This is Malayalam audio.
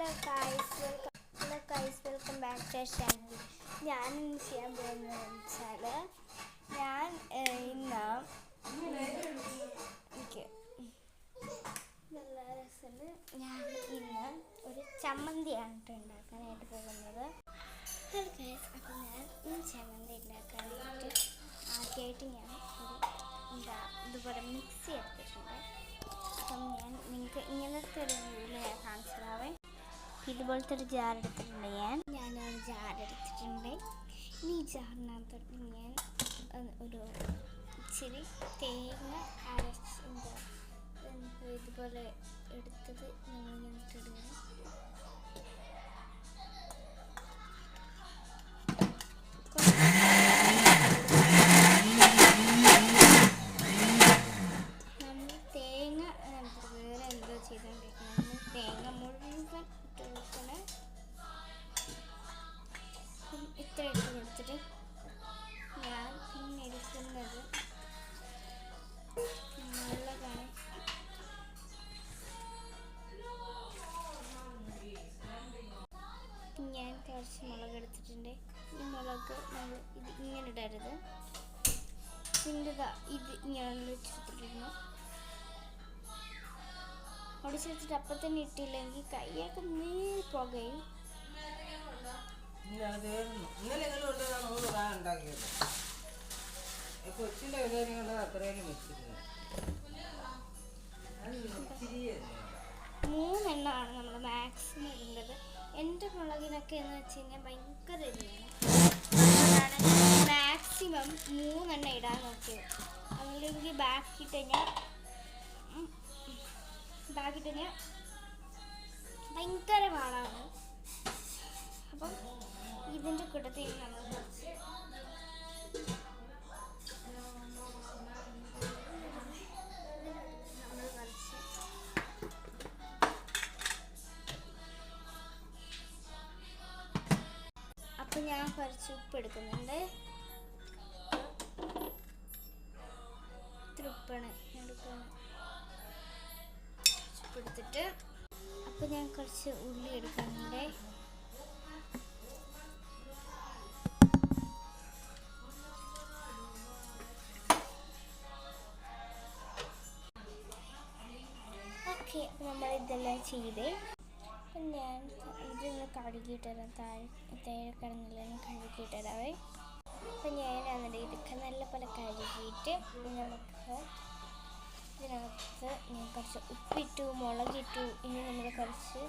Hello guys, welcome back to channel. ഞാനിന്ന് ചെയ്യാൻ പോകുന്നതെന്ന് വെച്ചാൽ ഞാൻ ഇന്ന് നല്ല രസമുണ്ട്. ഞാൻ ഇന്ന് ഒരു ചമ്മന്തിയാണ് ഉണ്ടാക്കാനായിട്ട് പോകുന്നത്. ഹലോ ഗൈസ്, അപ്പോൾ ഞാൻ ഈ ചമ്മന്തി ഉണ്ടാക്കാനായിട്ട് ആദ്യമായിട്ട് ഞാൻ ഇതുപോലെ മിക്സി എടുത്തിട്ടുണ്ട്. അപ്പം ഞാൻ നിങ്ങൾക്ക് ഇങ്ങനത്തെ ഒരു വീഡിയോയിൽ ഞാൻ കാണിച്ചതാവേ. ഇതുപോലത്തെ ഒരു ജാർ എടുത്തിട്ടുണ്ട്. ഞാനൊരു ജാർ എടുത്തിട്ടുണ്ട്. ഇനി ഈ ജാറിനകത്തോട്ട് ഞാൻ ഒരു ഇച്ചിരി തേങ്ങ ഇതുപോലെ എടുത്തത് നമ്മളിങ്ങോട്ട് ഇടുക. തേങ്ങ മുഴുവൻ ഇട്ടെടുക്കണം. ഇത്ര ഇട്ട് കൊടുത്തിട്ട് ഞാൻ പിന്നെ എടുക്കുന്നത് മുളകാണ്. ഞാൻ കുറച്ച് മുളക് എടുത്തിട്ടുണ്ട്. ഈ മുളക് നമ്മൾ ഇത് ഇങ്ങനെ ഇടരുത്. പിന്നെ ഇത് ഇങ്ങനെ വെച്ചെടുത്തിട്ടുണ്ട്. ഒടിച്ചെടുത്തിട്ട് അപ്പം തന്നെ ഇട്ടില്ലെങ്കിൽ കൈയൊക്കെ പുകയും. മൂന്നെണ്ണമാണ് നമ്മൾ മാക്സിമം ഇടേണ്ടത്. എൻ്റെ മുളകിനൊക്കെ എന്ന് വെച്ച് കഴിഞ്ഞാൽ ഭയങ്കര എരിവാണ്. അതുകൊണ്ടാണ് മാക്സിമം 3 എണ്ണം ഇടാൻ നോക്കിയത്. അല്ലെങ്കിൽ ബാക്കിയിട്ട് കഴിഞ്ഞാൽ ഭയങ്കര പാടാണ്. അപ്പം ഇതിൻ്റെ കൂട്ടത്തിൽ നമ്മൾ കുറച്ച് അപ്പം ഞാൻ കുറച്ച് ഉപ്പ് എടുക്കുന്നുണ്ട്. ഇത്ര ഉപ്പാണ് എടുക്കുന്നത്. എടുത്തിട്ട് അപ്പം ഞാൻ കുറച്ച് ഉള്ളി എടുക്കുന്നുണ്ട്. ഓക്കെ, അപ്പം നമ്മൾ ഇതെല്ലാം ചെയ്ത് അപ്പം ഞാൻ ഇതൊന്ന് കഴുകിയിട്ടരാം. താഴെ കിടന്നെല്ലാം കഴുകിയിട്ടരാവേ. അപ്പം ഞാൻ എന്നിട്ട് ഇതൊക്കെ നല്ലപോലെ കഴുകിയിട്ട് നമുക്ക് ഇതിനകത്ത് ഞാൻ കുറച്ച് ഉപ്പിട്ടു, മുളകിട്ടു. ഇനി നമ്മൾ കുറച്ച്